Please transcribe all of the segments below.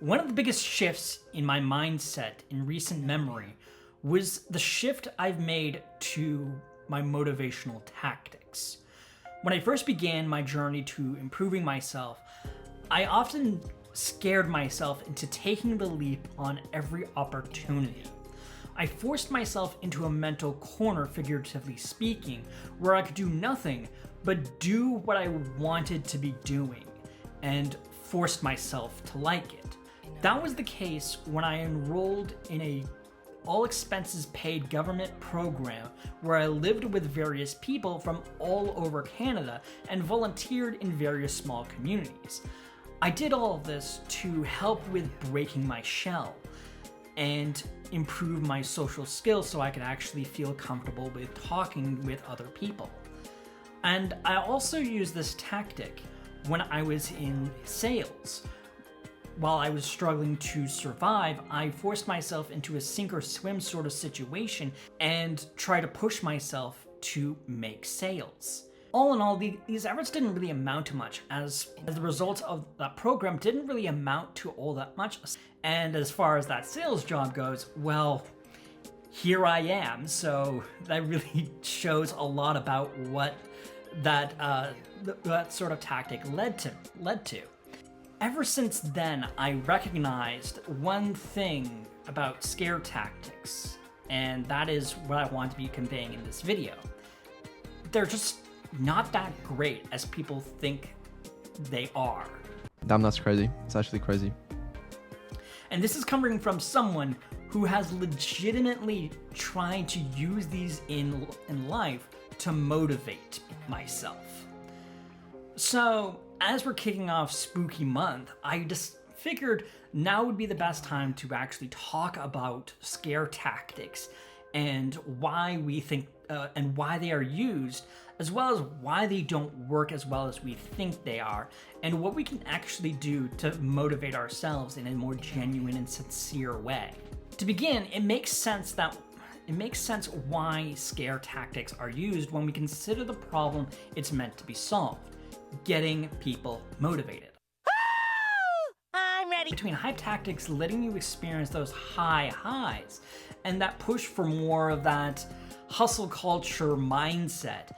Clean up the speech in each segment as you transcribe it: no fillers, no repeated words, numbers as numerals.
One of the biggest shifts in my mindset in recent memory was the shift I've made to my motivational tactics. When I first began my journey to improving myself, I often scared myself into taking the leap on every opportunity. I forced myself into a mental corner, figuratively speaking, where I could do nothing but do what I wanted to be doing, and forced myself to like it. That was the case when I enrolled in a all-expenses-paid government program where I lived with various people from all over Canada and volunteered in various small communities. I did all of this to help with breaking my shell and improve my social skills so I could actually feel comfortable with talking with other people. And I also used this tactic when I was in sales. While I was struggling to survive, I forced myself into a sink or swim sort of situation and tried to push myself to make sales. All in all, these efforts didn't really amount to much, as the results of that program didn't really amount to all that much. And as far as that sales job goes, well, here I am. So that really shows a lot about what that sort of tactic led to. Ever since then, I recognized one thing about scare tactics, and that is what I want to be conveying in this video. They're just not that great as people think they are. Damn, that's crazy. It's actually crazy. And this is coming from someone who has legitimately tried to use these in life to motivate myself. So, as we're kicking off Spooky Month, I just figured now would be the best time to actually talk about scare tactics and why we think and why they are used, as well as why they don't work as well as we think they are, and what we can actually do to motivate ourselves in a more genuine and sincere way. To begin, it makes sense why scare tactics are used when we consider the problem it's meant to be solved: getting people motivated. I'm ready. Between hype tactics letting you experience those high highs and that push for more of that hustle culture mindset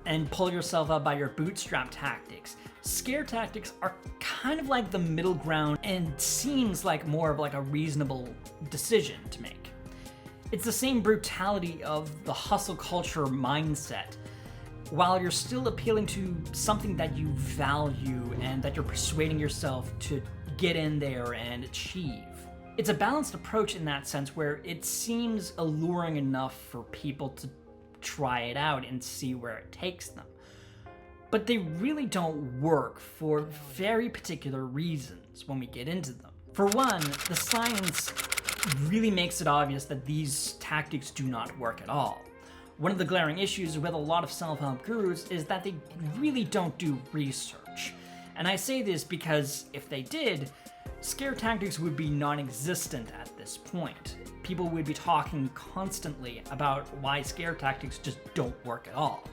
and pull yourself up by your bootstrap tactics, scare tactics are kind of like the middle ground and seems like more of like a reasonable decision to make. It's the same brutality of the hustle culture mindset, while you're still appealing to something that you value and that you're persuading yourself to get in there and achieve. It's a balanced approach in that sense where it seems alluring enough for people to try it out and see where it takes them. But they really don't work for very particular reasons when we get into them. For one, the science really makes it obvious that these tactics do not work at all. One of the glaring issues with a lot of self-help gurus is that they really don't do research. And I say this because if they did, scare tactics would be non-existent at this point. People would be talking constantly about why scare tactics just don't work at all.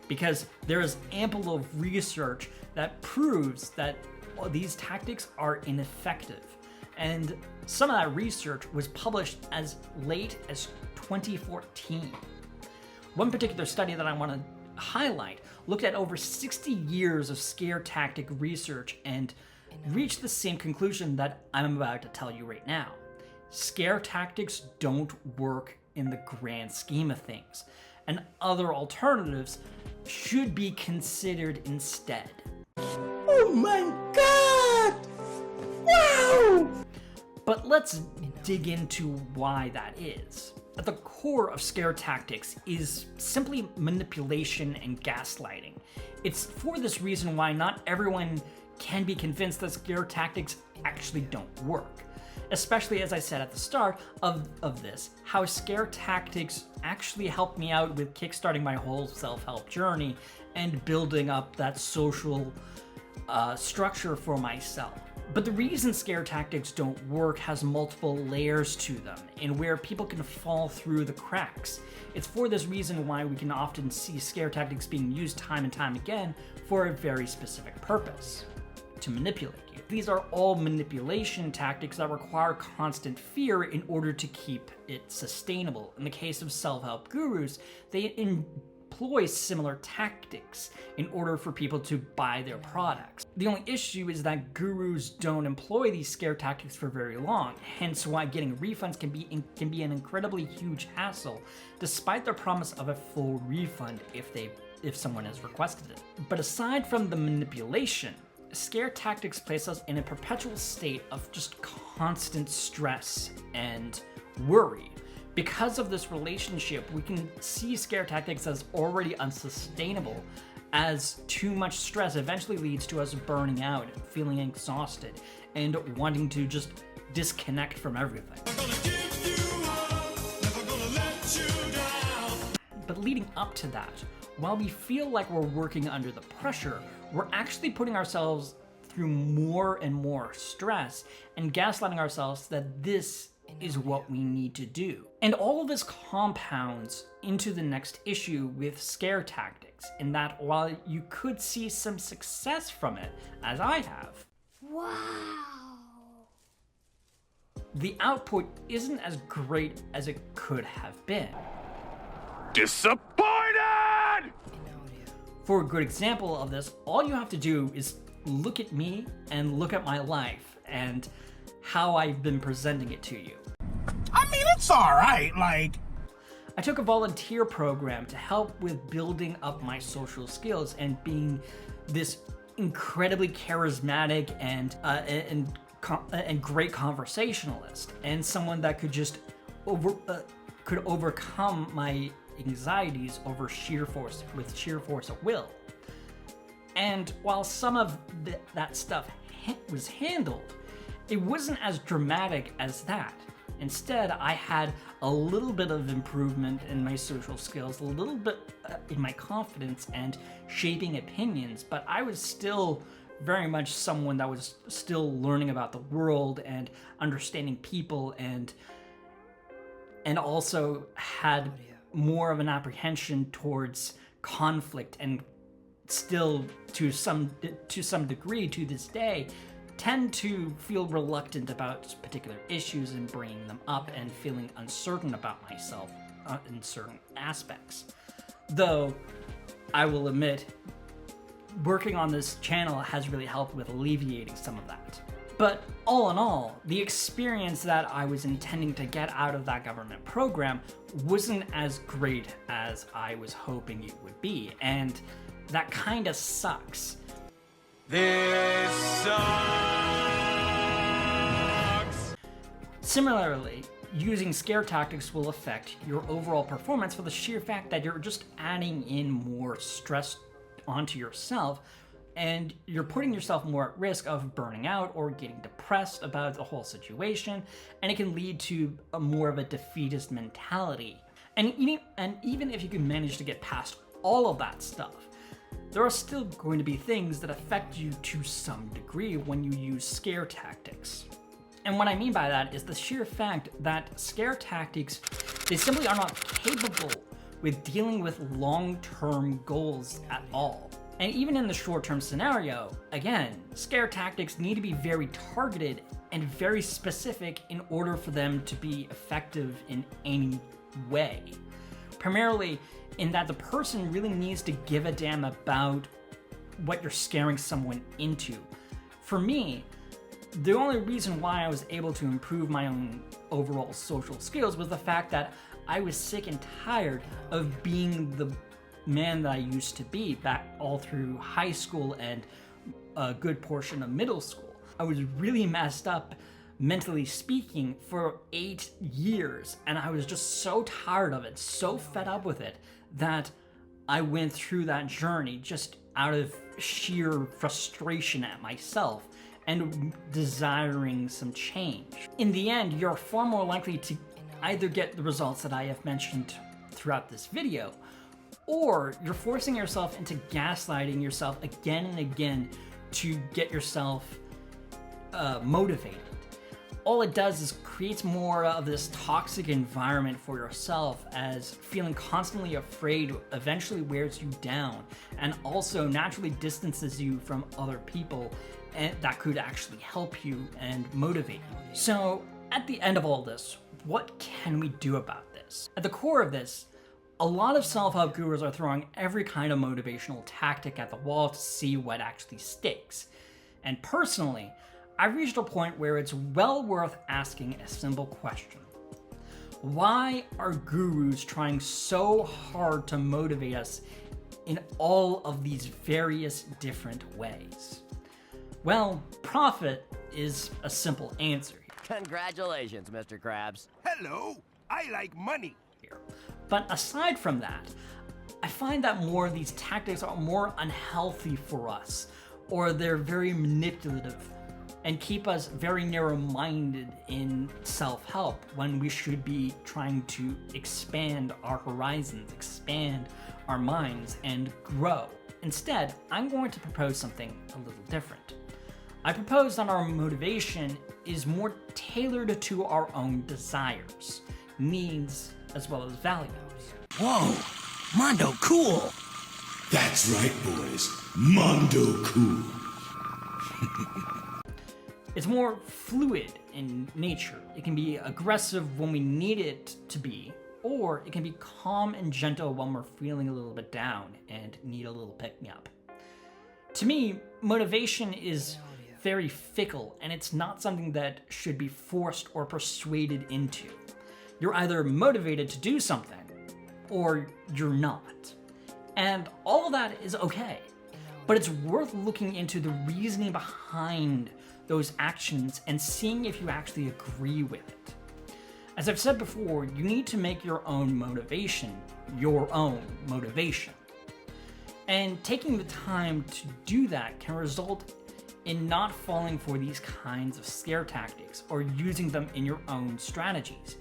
Because there is ample of research that proves that these tactics are ineffective. And some of that research was published as late as 2014. One particular study that I want to highlight looked at over 60 years of scare tactic research and reached the same conclusion that I'm about to tell you right now. Scare tactics don't work in the grand scheme of things, and other alternatives should be considered instead. Oh my god! Wow! But let's dig into why that is. At the core of scare tactics is simply manipulation and gaslighting. It's for this reason why not everyone can be convinced that scare tactics actually don't work. Especially, as I said at the start of this, how scare tactics actually helped me out with kickstarting my whole self-help journey and building up that social structure for myself. But the reason scare tactics don't work has multiple layers to them, and where people can fall through the cracks. It's for this reason why we can often see scare tactics being used time and time again for a very specific purpose: to manipulate you. these are all manipulation tactics that require constant fear in order to keep it sustainable. In the case of self-help gurus, they employ similar tactics in order for people to buy their products. The only issue is that gurus don't employ these scare tactics for very long, hence why getting refunds can be an incredibly huge hassle, despite their promise of a full refund if someone has requested it. But aside from the manipulation, scare tactics place us in a perpetual state of just constant stress and worry. Because of this relationship, we can see scare tactics as already unsustainable, as too much stress eventually leads to us burning out, feeling exhausted, and wanting to just disconnect from everything. But leading up to that, while we feel like we're working under the pressure, we're actually putting ourselves through more and more stress and gaslighting ourselves that this is what we need to do. And all of this compounds into the next issue with scare tactics, in that while you could see some success from it, as I have, Wow. the output isn't as great as it could have been. Disappointed! For a good example of this, all you have to do is look at me and look at my life and how I've been presenting it to you. I mean, it's alright, like... I took a volunteer program to help with building up my social skills and being this incredibly charismatic and great conversationalist, and someone that could just overcome my anxieties over sheer force of will. And while some of that stuff was handled, it wasn't as dramatic as that. Instead, I had a little bit of improvement in my social skills, a little bit in my confidence and shaping opinions, but I was still very much someone that was still learning about the world and understanding people, and also had more of an apprehension towards conflict, and still to some degree to this day tend to feel reluctant about particular issues and bringing them up, and feeling uncertain about myself in certain aspects. Though I will admit, working on this channel has really helped with alleviating some of that. But all in all, the experience that I was intending to get out of that government program wasn't as great as I was hoping it would be, and that kind of sucks. This sucks! Similarly, using scare tactics will affect your overall performance for the sheer fact that you're just adding in more stress onto yourself, and you're putting yourself more at risk of burning out or getting depressed about the whole situation, and it can lead to more of a defeatist mentality. And even if you can manage to get past all of that stuff, there are still going to be things that affect you to some degree when you use scare tactics. And what I mean by that is the sheer fact that scare tactics, they simply are not capable with dealing with long-term goals at all. And even in the short-term scenario, again, scare tactics need to be very targeted and very specific in order for them to be effective in any way. Primarily in that the person really needs to give a damn about what you're scaring someone into. For me, the only reason why I was able to improve my own overall social skills was the fact that I was sick and tired of being the man that I used to be back all through high school and a good portion of middle school. I was really messed up, mentally speaking, for 8 years, and I was just so tired of it, so fed up with it, that I went through that journey just out of sheer frustration at myself and desiring some change. In the end, you're far more likely to either get the results that I have mentioned throughout this video, or you're forcing yourself into gaslighting yourself again and again to get yourself motivated. All it does is creates more of this toxic environment for yourself, as feeling constantly afraid eventually wears you down, and also naturally distances you from other people that could actually help you and motivate you. So at the end of all this, what can we do about this? At the core of this, a lot of self-help gurus are throwing every kind of motivational tactic at the wall to see what actually sticks. And personally, I've reached a point where it's well worth asking a simple question. Why are gurus trying so hard to motivate us in all of these various different ways? Well, profit is a simple answer Congratulations, Mr. Krabs. Hello, I like money. here. But aside from that, I find that more of these tactics are more unhealthy for us, or they're very manipulative and keep us very narrow-minded in self-help when we should be trying to expand our horizons, expand our minds, and grow. Instead, I'm going to propose something a little different. I propose that our motivation is more tailored to our own desires, needs, as well as values. Whoa, Mondo cool. That's right, boys. Mondo cool. It's more fluid in nature. It can be aggressive when we need it to be, or it can be calm and gentle when we're feeling a little bit down and need a little pick-me-up. To me, motivation is very fickle, and it's not something that should be forced or persuaded into. You're either motivated to do something, or you're not. And all of that is okay, but it's worth looking into the reasoning behind those actions and seeing if you actually agree with it. As I've said before, you need to make your own motivation your own motivation. And taking the time to do that can result in not falling for these kinds of scare tactics or using them in your own strategies.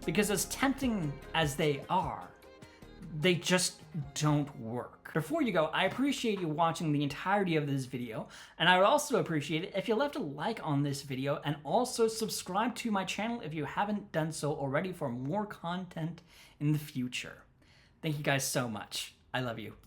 Because as tempting as they are, they just don't work. Before you go, I appreciate you watching the entirety of this video, and I would also appreciate it if you left a like on this video and also subscribe to my channel if you haven't done so already for more content in the future. Thank you guys so much. I love you.